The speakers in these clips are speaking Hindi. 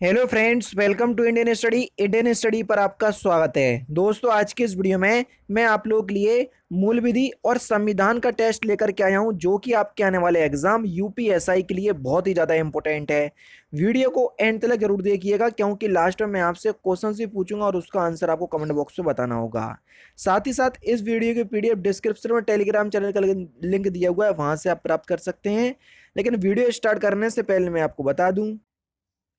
Hello friends, welcome to Indian study पर आपका स्वागत है। दोस्तों, आज की इस वीडियो में मैं आप लोगों के लिए मूल विधि और संविधान का टेस्ट लेकर के आया हूं, जो कि आपके आने वाले एग्जाम यूपीएसआई के लिए बहुत ही ज़्यादा इंपॉर्टेंट है। वीडियो को एंड तक जरूर देखिएगा, क्योंकि लास्ट में मैं आपसे क्वेश्चन भी पूछूंगा और उसका आंसर आपको कमेंट बॉक्स में बताना होगा। साथ ही साथ इस वीडियो की पीडीएफ डिस्क्रिप्शन में टेलीग्राम चैनल का लिंक दिया हुआ है, वहां से आप प्राप्त कर सकते हैं। लेकिन वीडियो स्टार्ट करने से पहले मैं आपको बता दूं,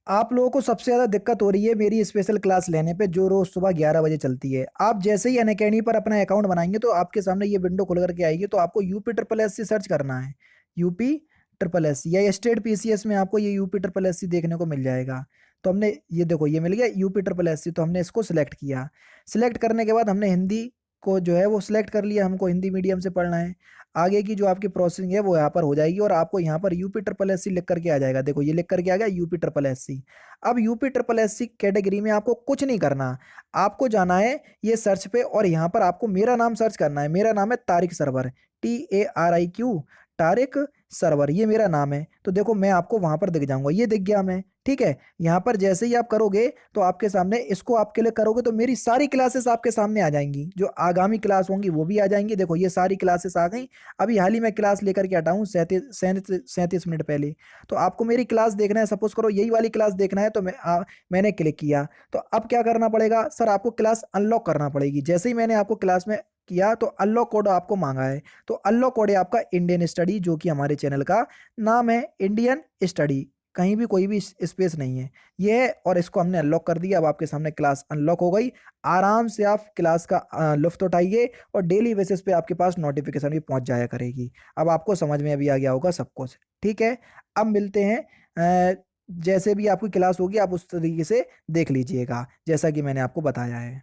आप लोगों को सबसे ज़्यादा दिक्कत हो रही है मेरी स्पेशल क्लास लेने पे, जो रोज़ सुबह 11 बजे चलती है। आप जैसे ही अनअकैडमी पर अपना अकाउंट बनाएंगे तो आपके सामने ये विंडो खुल करके आएगी, तो आपको UP triple S C search करना है। यूपी ट्रिपल एस सी या स्टेट पीसीएस में आपको ये यूपी ट्रिपल एस सी देखने को मिल जाएगा। तो हमने ये देखो, ये मिल गया यूपी ट्रिपल एस सी, तो हमने इसको सिलेक्ट किया। सिलेक्ट करने के बाद हमने हिंदी को जो है वो सिलेक्ट कर लिया, हमको हिंदी मीडियम से पढ़ना है। आगे की जो आपकी प्रोसेसिंग है वो यहाँ पर हो जाएगी और आपको यहाँ पर यूपी ट्रिपल एस सी लिख करके आ जाएगा। देखो, ये लिख करके आ गया यूपी ट्रिपल एस सी। अब UP triple S C category में आपको कुछ नहीं करना, आपको जाना है ये सर्च पे और यहाँ पर आपको मेरा नाम सर्च करना है। मेरा नाम है तारिक सरवर, TARIQ, तारिक सरवर, ये मेरा नाम है। तो देखो, मैं आपको वहां पर दिख जाऊंगा, ये दिख गया मैं, ठीक है। यहाँ पर जैसे ही आप करोगे तो आपके सामने इसको आप क्लिक करोगे तो मेरी सारी क्लासेस आपके सामने आ जाएंगी, जो आगामी क्लास होंगी वो भी आ जाएंगी। देखो, ये सारी क्लासेस आ गई। अभी हाल ही में क्लास लेकर के हटा हूँ 37 मिनट पहले। तो आपको मेरी क्लास देखना है, सपोज करो यही वाली क्लास देखना है, तो मैंने क्लिक किया। तो अब क्या करना पड़ेगा सर, आपको क्लास अनलॉक करना पड़ेगी। जैसे ही मैंने आपको क्लास में किया तो अनलॉक कोड आपको मांगा है। तो अनलॉक कोड है आपका इंडियन स्टडी, जो कि हमारे चैनल का नाम है इंडियन स्टडी, कहीं भी कोई भी स्पेस नहीं है, ये है। और इसको हमने अनलॉक कर दिया। अब आपके सामने क्लास अनलॉक हो गई। आराम से आप क्लास का लुफ्त उठाइए और डेली बेसिस पे आपके पास नोटिफिकेशन भी पहुंच जाया करेगी। अब आपको समझ में अभी आ गया होगा सब कुछ, ठीक है। अब मिलते हैं, जैसे भी आपकी क्लास होगी आप उस तरीके से देख लीजिएगा, जैसा कि मैंने आपको बताया है।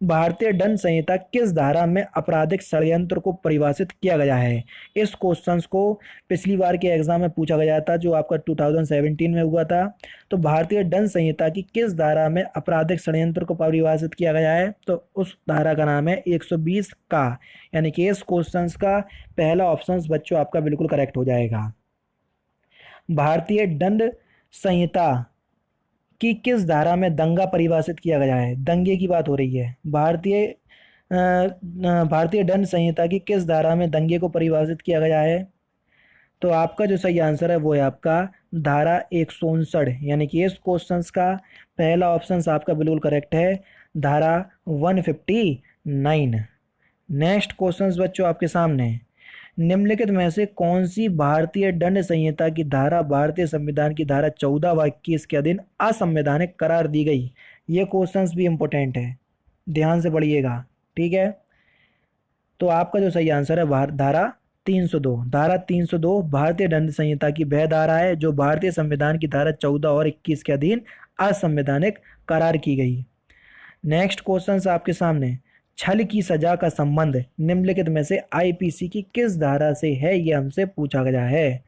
भारतीय दंड संहिता किस धारा में आपराधिक षड्यंत्र को परिभाषित किया गया है? इस क्वेश्चंस को पिछली बार के एग्जाम में पूछा गया था, जो आपका 2017 में हुआ था। तो भारतीय दंड संहिता की किस धारा में आपराधिक षड्यंत्र को परिभाषित किया गया है? तो उस धारा का नाम है 120 का। यानी कि इस क्वेश्चंस का पहला ऑप्शन बच्चों आपका बिल्कुल करेक्ट हो जाएगा। भारतीय दंड संहिता कि किस धारा में दंगा परिभाषित किया गया है? दंगे की बात हो रही है। भारतीय दंड संहिता की किस धारा में दंगे को परिभाषित किया गया है? तो आपका जो सही आंसर है वो है आपका धारा 159। यानी कि इस क्वेश्चंस का पहला ऑप्शन आपका बिल्कुल करेक्ट है, धारा 159। नेक्स्ट क्वेश्चंस बच्चों आपके सामने, निम्नलिखित में से कौन सी भारतीय दंड संहिता की धारा भारतीय संविधान की धारा 14 व 21 के अधीन असंवैधानिक करार दी गई? ये क्वेश्चंस भी इंपॉर्टेंट है, ध्यान से पढ़िएगा, ठीक है। तो आपका जो सही आंसर है धारा 302। धारा 302 भारतीय दंड संहिता की वह धारा है जो भारतीय संविधान की धारा 14 और 21 के अधीन असंवैधानिक करार की गई। नेक्स्ट क्वेश्चन आपके सामने, छल की सजा का संबंध निम्नलिखित में से आईपीसी की किस धारा से है? ये हमसे पूछा गया है।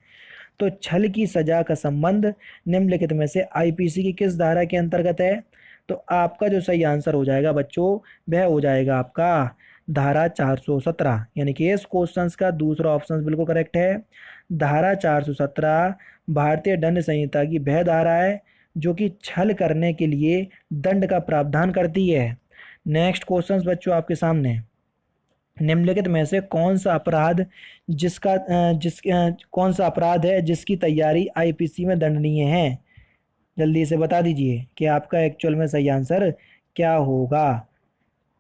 तो छल की सजा का संबंध निम्नलिखित में से आईपीसी की किस धारा के अंतर्गत है? तो आपका जो सही आंसर हो जाएगा बच्चों, वह हो जाएगा आपका धारा 417। यानी कि इस क्वेश्चन का दूसरा ऑप्शन बिल्कुल करेक्ट है। धारा 417 भारतीय दंड संहिता की वह धारा है जो कि छल करने के लिए दंड का प्रावधान करती है। नेक्स्ट क्वेश्चन बच्चों आपके सामने, निम्नलिखित में से कौन सा अपराध कौन सा अपराध है जिसकी तैयारी आईपीसी में दंडनीय है? जल्दी से बता दीजिए कि आपका एक्चुअल में सही आंसर क्या होगा।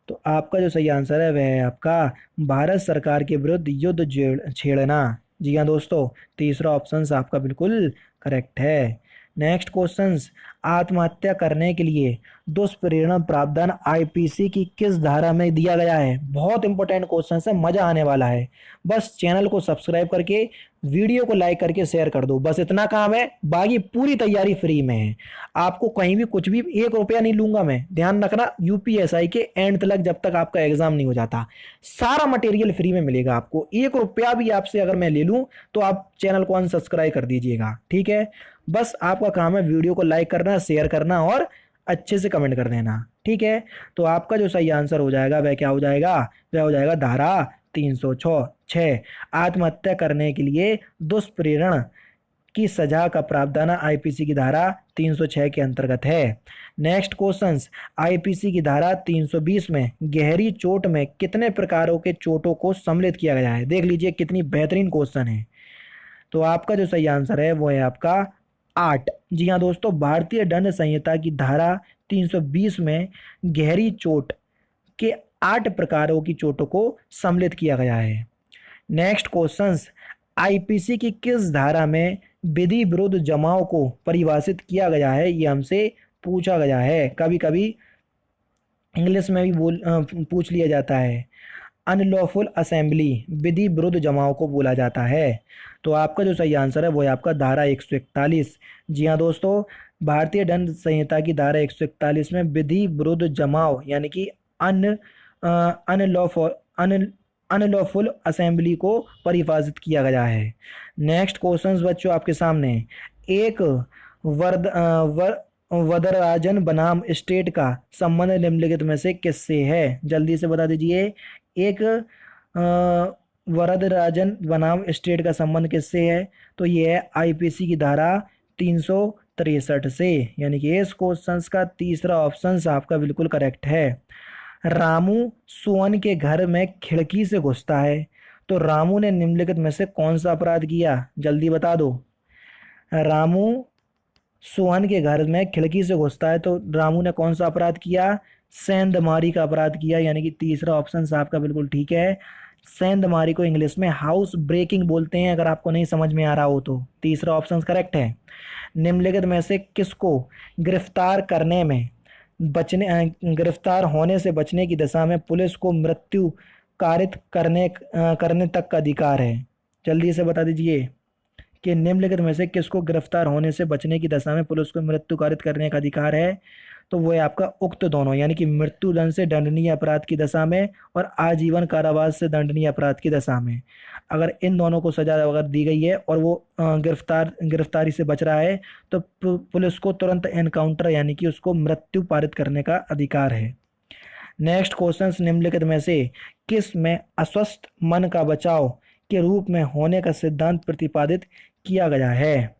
तो आपका जो सही आंसर है वह है आपका भारत सरकार के विरुद्ध युद्ध छेड़ना। जी हाँ दोस्तों, तीसरा ऑप्शन आपका बिल्कुल करेक्ट है। नेक्स्ट क्वेश्चंस, आत्महत्या करने के लिए दुष्प्रेरणा प्रावधान आईपीसी की किस धारा में दिया गया है? बहुत इंपॉर्टेंट क्वेश्चन है, मजा आने वाला है। बस चैनल को सब्सक्राइब करके वीडियो को लाइक करके शेयर कर दो, बस इतना काम है। बाकी पूरी तैयारी फ्री में है, आपको कहीं भी कुछ भी 1 रुपया नहीं लूंगा मैं, ध्यान रखना। यूपीएसआई के एंड तक, जब तक आपका एग्जाम नहीं हो जाता, सारा मटेरियल फ्री में मिलेगा आपको। 1 रुपया भी आपसे अगर मैं ले लूं तो आप चैनल को अनसब्सक्राइब कर दीजिएगा, ठीक है। बस आपका काम है वीडियो को लाइक करना, शेयर करना और अच्छे से कमेंट कर देना, ठीक है। तो आपका जो सही आंसर हो जाएगा वह क्या हो जाएगा? वह हो जाएगा धारा 306। आत्महत्या करने के लिए दुष्प्रेरण की सजा का प्रावधान आईपीसी की धारा 306 के अंतर्गत है। नेक्स्ट क्वेश्चन, आईपीसी की धारा 320 में गहरी चोट में कितने प्रकारों के चोटों को सम्मिलित किया गया है? देख लीजिए कितनी बेहतरीन क्वेश्चन है। तो आपका जो सही आंसर है वो है आपका 8। जी हाँ दोस्तों, भारतीय दंड संहिता की धारा 320 में गहरी चोट के 8 प्रकारों की चोटों को सम्मिलित किया गया है। नेक्स्ट क्वेश्चंस, आईपीसी की किस धारा में विधि विरुद्ध जमाव को परिभाषित किया गया है? ये हमसे पूछा गया है, कभी कभी इंग्लिश में भी पूछ लिया जाता है। अनलॉफुल असेंबली, विधि विरुद्ध जमाव को बोला जाता है। तो आपका जो सही आंसर है वो है आपका धारा 141। जी हाँ दोस्तों, भारतीय दंड संहिता की धारा 141 में विधि विरुद्ध जमाव यानी कि अनलॉफुल अनलॉफुल असेंबली को परिभाषित किया गया है। नेक्स्ट क्वेश्चंस बच्चों आपके सामने, एक वरदराजन बनाम स्टेट का संबंध निम्नलिखित में से किससे है? जल्दी से बता दीजिए। एक वरदराजन बनाम स्टेट का संबंध किससे है? तो ये है आईपीसी की धारा 363 से, यानी कि इस क्वेश्चन का तीसरा ऑप्शन आपका बिल्कुल करेक्ट है। रामू सोहन के घर में खिड़की से घुसता है, तो रामू ने निम्नलिखित में से कौन सा अपराध किया? जल्दी बता दो। रामू सोहन के घर में खिड़की से घुसता है, तो रामू ने कौन सा अपराध किया? सेंधमारी का अपराध किया, यानी कि तीसरा ऑप्शन आपका बिल्कुल ठीक है। सेंधमारी को इंग्लिश में हाउस ब्रेकिंग बोलते हैं, अगर आपको नहीं समझ में आ रहा हो तो तीसरा ऑप्शन करेक्ट है। निम्नलिखित में से किसको गिरफ्तार करने में गिरफ्तार होने से बचने की दशा में पुलिस को मृत्यु कारित करने तक का अधिकार है? जल्दी से बता दीजिए कि निम्नलिखित में से किसको गिरफ्तार होने से बचने की दशा में पुलिस को मृत्यु कारित करने का अधिकार है? तो वो है आपका उक्त दोनों, यानी कि मृत्युदंड से दंडनीय अपराध की दशा में और आजीवन कारावास से दंडनीय अपराध की दशा में। अगर इन दोनों को सजा अगर दी गई है और वो गिरफ्तारी से बच रहा है, तो पुलिस को तुरंत एनकाउंटर यानी कि उसको मृत्यु पारित करने का अधिकार है। नेक्स्ट क्वेश्चन, निम्नलिखित में से किस में अस्वस्थ मन का बचाव के रूप में होने का सिद्धांत प्रतिपादित किया गया है?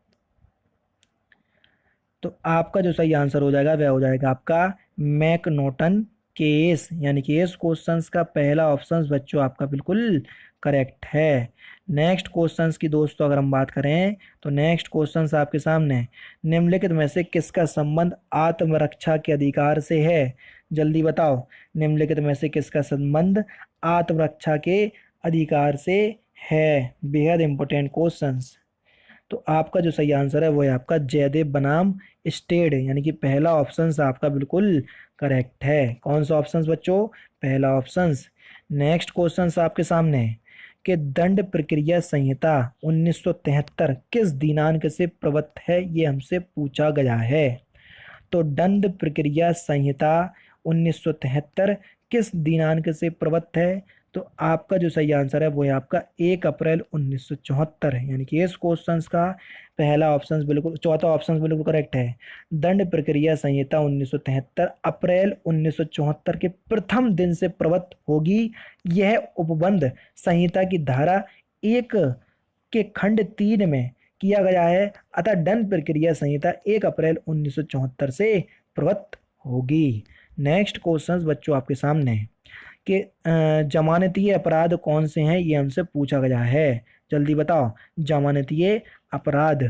तो आपका जो सही आंसर हो जाएगा वह हो जाएगा आपका मैकनॉटन केस, यानी कि इस क्वेश्चंस का पहला ऑप्शन बच्चों आपका बिल्कुल करेक्ट है। नेक्स्ट क्वेश्चंस की दोस्तों अगर हम बात करें तो नेक्स्ट क्वेश्चंस आपके सामने, निम्नलिखित में से किसका संबंध आत्मरक्षा के अधिकार से है? जल्दी बताओ, निम्नलिखित में से किसका संबंध आत्मरक्षा के अधिकार से है? बेहद इंपॉर्टेंट क्वेश्चंस। तो आपका जो सही आंसर है वो है आपका जयदेव बनाम स्टेट, यानी कि पहला ऑप्शन आपका बिल्कुल करेक्ट है। कौन सा ऑप्शन बच्चों? पहला ऑप्शन। नेक्स्ट क्वेश्चन आपके सामने कि दंड प्रक्रिया संहिता 1973 किस दिनांक से प्रवृत्त है? ये हमसे पूछा गया है। तो दंड प्रक्रिया संहिता 1973 किस दिनांक से प्रवृत्त है? तो आपका जो सही आंसर है वो है आपका 1 अप्रैल 1974, यानी कि इस क्वेश्चन का पहला ऑप्शन बिल्कुल, चौथा ऑप्शन बिल्कुल करेक्ट है। दंड प्रक्रिया संहिता 1973 अप्रैल 1974 के प्रथम दिन से प्रवृत्त होगी। यह उपबंध संहिता की धारा 1 के खंड 3 में किया गया है, अतः दंड प्रक्रिया संहिता 1 अप्रैल 1974 से प्रवृत्त होगी। नेक्स्ट क्वेश्चन बच्चों आपके सामने कि जमानतीय अपराध कौन से हैं? ये हमसे पूछा गया है। जल्दी बताओ, जमानतीय अपराध।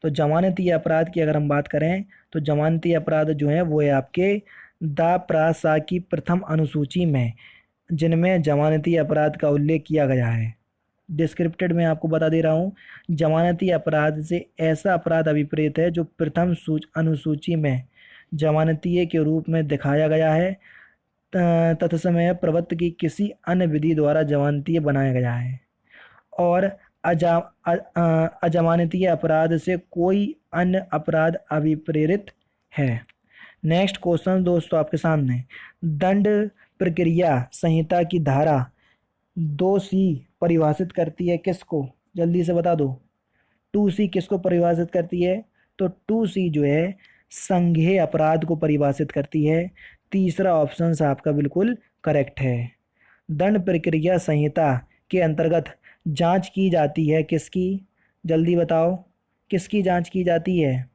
तो जमानतीय अपराध की अगर हम बात करें तो जमानतीय अपराध जो है वो है आपके दापरासा की प्रथम अनुसूची में, जिनमें जमानतीय अपराध का उल्लेख किया गया है। डिस्क्रिप्टेड में आपको बता दे रहा हूँ, जमानती अपराध से ऐसा अपराध अभिप्रेत है जो प्रथम अनुसूची में जमानतीय के रूप में दिखाया गया है, तत्समय प्रवृत्ति की किसी अन्य विधि द्वारा जमानतीय बनाया गया है, और अजमानतीय अपराध से कोई अन्य अपराध अभिप्रेरित है। नेक्स्ट क्वेश्चन दोस्तों आपके सामने, दंड प्रक्रिया संहिता की धारा 2C परिभाषित करती है किसको? जल्दी से बता दो। 2C किसको परिभाषित करती है? तो 2C जो है संज्ञेय अपराध को परिभाषित करती है। तीसरा ऑप्शन आपका बिल्कुल करेक्ट है। दंड प्रक्रिया संहिता के अंतर्गत जांच की जाती है किसकी? जल्दी बताओ, किसकी जांच की जाती है?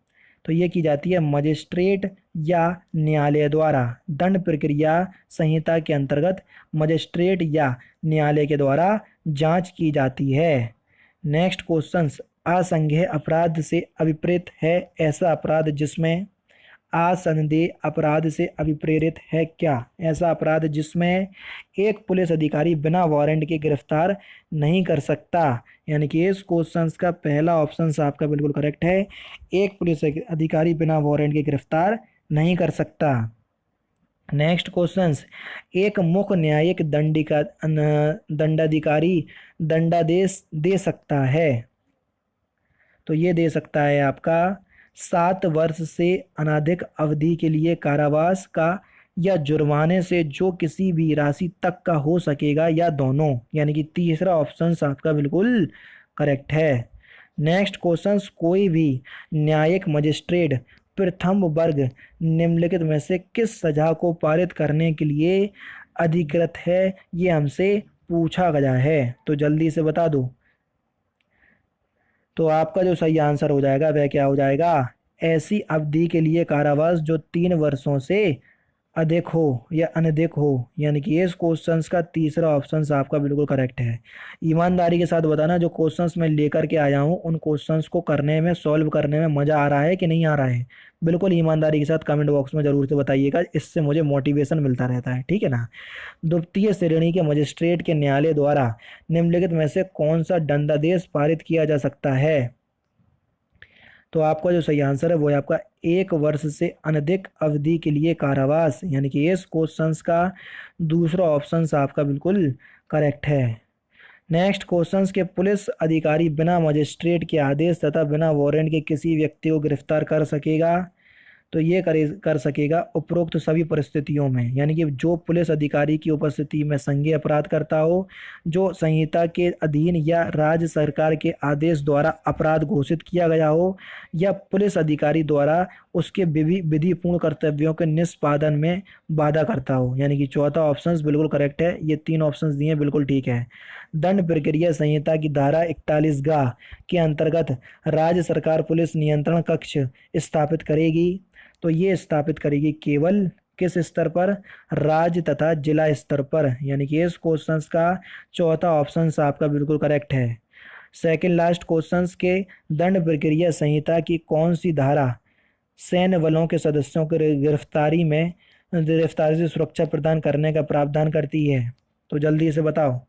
तो ये की जाती है मजिस्ट्रेट या न्यायालय द्वारा। दंड प्रक्रिया संहिता के अंतर्गत मजिस्ट्रेट या न्यायालय के द्वारा जांच की जाती है। नेक्स्ट क्वेश्चन, असंज्ञेय अपराध से अभिप्रेत है ऐसा अपराध जिसमें, आसंदेह अपराध से अभिप्रेरित है क्या? ऐसा अपराध जिसमें एक पुलिस अधिकारी बिना वारंट के गिरफ्तार नहीं कर सकता। यानी कि इस क्वेश्चन का पहला ऑप्शन आपका बिल्कुल करेक्ट है। एक पुलिस अधिकारी बिना वारंट के गिरफ्तार नहीं कर सकता। नेक्स्ट क्वेश्चन, एक मुख्य न्यायिक दंडाधिकारी दंडादेश दे सकता है। तो ये दे सकता है आपका 7 वर्ष से अनधिक अवधि के लिए कारावास का या जुर्माने से जो किसी भी राशि तक का हो सकेगा, या दोनों। यानी कि तीसरा ऑप्शन आपका बिल्कुल करेक्ट है। नेक्स्ट क्वेश्चन, कोई भी न्यायिक मजिस्ट्रेट प्रथम वर्ग निम्नलिखित में से किस सजा को पारित करने के लिए अधिकृत है? ये हमसे पूछा गया है, तो जल्दी से बता दो। तो आपका जो सही आंसर हो जाएगा वह क्या हो जाएगा? ऐसी अवधि के लिए कारावास जो 3 वर्षों से अधिक हो या अनधिक हो। यानी कि इस क्वेश्चंस का तीसरा ऑप्शन आपका बिल्कुल करेक्ट है। ईमानदारी के साथ बताना, जो क्वेश्चंस मैं लेकर के आया हूँ उन क्वेश्चंस को करने में, सॉल्व करने में मज़ा आ रहा है कि नहीं आ रहा है? बिल्कुल ईमानदारी के साथ कमेंट बॉक्स में ज़रूर से बताइएगा, इससे मुझे मोटिवेशन मिलता रहता है, ठीक है ना। द्वितीय श्रेणी के मजिस्ट्रेट के न्यायालय द्वारा निम्नलिखित में से कौन सा दंडादेश पारित किया जा सकता है? तो आपका जो सही आंसर है वो है आपका 1 वर्ष से अनधिक अवधि के लिए कारावास। यानी कि इस क्वेश्चंस का दूसरा ऑप्शन आपका बिल्कुल करेक्ट है। नेक्स्ट क्वेश्चंस के पुलिस अधिकारी बिना मजिस्ट्रेट के आदेश तथा बिना वारंट के किसी व्यक्ति को गिरफ्तार कर सकेगा। तो ये कर सकेगा उपरोक्त सभी परिस्थितियों में। यानी कि जो पुलिस अधिकारी की उपस्थिति में संज्ञेय अपराध करता हो, जो संहिता के अधीन या राज्य सरकार के आदेश द्वारा अपराध घोषित किया गया हो, या पुलिस अधिकारी द्वारा उसके विधिपूर्ण कर्तव्यों के निष्पादन में बाधा करता हो। यानी कि चौथा ऑप्शन बिल्कुल करेक्ट है। ये 3 ऑप्शन दिए बिल्कुल ठीक है। दंड प्रक्रिया संहिता की धारा 41 गा के अंतर्गत राज्य सरकार पुलिस नियंत्रण कक्ष स्थापित करेगी। तो ये स्थापित करेगी केवल किस स्तर पर? राज्य तथा जिला स्तर पर। यानी कि इस क्वेश्चंस का चौथा ऑप्शन आपका बिल्कुल करेक्ट है। सेकंड लास्ट क्वेश्चंस के, दंड प्रक्रिया संहिता की कौन सी धारा सैन्य बलों के सदस्यों के गिरफ्तारी से सुरक्षा प्रदान करने का प्रावधान करती है? तो जल्दी से बताओ।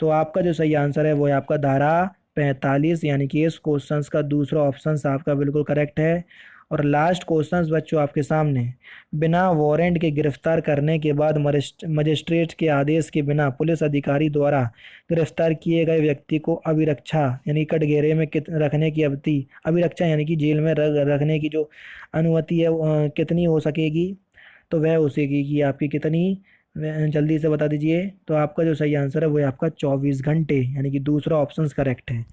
तो आपका जो सही आंसर है वो है आपका धारा 45। यानी कि इस क्वेश्चंस का दूसरा ऑप्शन आपका बिल्कुल करेक्ट है। और लास्ट क्वेश्चंस बच्चों आपके सामने, बिना वारंट के गिरफ्तार करने के बाद मजिस्ट्रेट के आदेश के बिना पुलिस अधिकारी द्वारा गिरफ्तार किए गए व्यक्ति को अभिरक्षा यानी कटघरे में रखने की अवधि, अभिरक्षा यानी कि जेल में रखने की जो अनुमति है कितनी हो सकेगी? तो वह हो सकेगी आपकी कितनी? जल्दी से बता दीजिए। तो आपका जो सही आंसर है वो है आपका 24 घंटे। यानी कि दूसरा ऑप्शन करेक्ट है।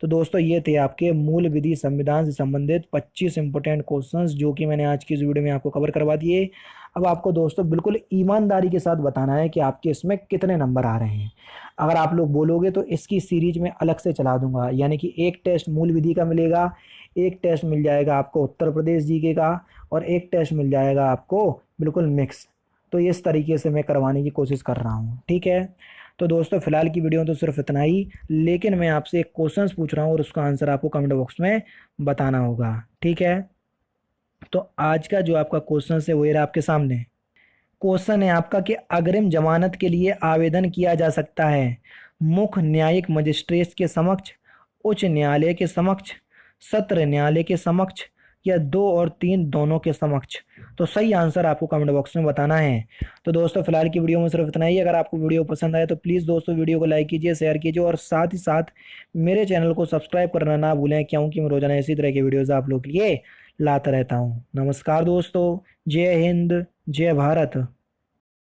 तो दोस्तों ये थे आपके मूल विधि संविधान से संबंधित 25 इंपॉर्टेंट क्वेश्चंस जो कि मैंने आज की इस वीडियो में आपको कवर करवा दिए। अब आपको दोस्तों बिल्कुल ईमानदारी के साथ बताना है कि आपके इसमें कितने नंबर आ रहे हैं। अगर आप लोग बोलोगे तो इसकी सीरीज में अलग से चला दूंगा। यानी कि एक टेस्ट मूल विधि का मिलेगा, एक टेस्ट मिल जाएगा आपको उत्तर प्रदेश जीके का, और एक टेस्ट मिल जाएगा आपको बिल्कुल मिक्स। तो इस तरीके से मैं करवाने की कोशिश कर रहा हूँ, ठीक है। तो दोस्तों फिलहाल की वीडियो तो सिर्फ इतना ही, लेकिन मैं आपसे एक क्वेश्चन पूछ रहा हूँ और उसका आंसर आपको कमेंट बॉक्स में बताना होगा, ठीक है। तो आज का जो आपका क्वेश्चन है वो रहा आपके सामने। क्वेश्चन है आपका कि अग्रिम जमानत के लिए आवेदन किया जा सकता है मुख्य न्यायिक मजिस्ट्रेट के समक्ष, उच्च न्यायालय के समक्ष, सत्र न्यायालय के समक्ष, या 2 और 3 दोनों के समक्ष। तो सही आंसर आपको कमेंट बॉक्स में बताना है। तो दोस्तों फिलहाल की वीडियो में सिर्फ इतना ही। अगर आपको वीडियो पसंद आए तो प्लीज़ दोस्तों वीडियो को लाइक कीजिए, शेयर कीजिए, और साथ ही साथ मेरे चैनल को सब्सक्राइब करना ना भूलें, क्योंकि मैं रोजाना इसी तरह के वीडियोज़ आप लोग के लिए लाता रहता हूँ। नमस्कार दोस्तों, जय हिंद, जय भारत।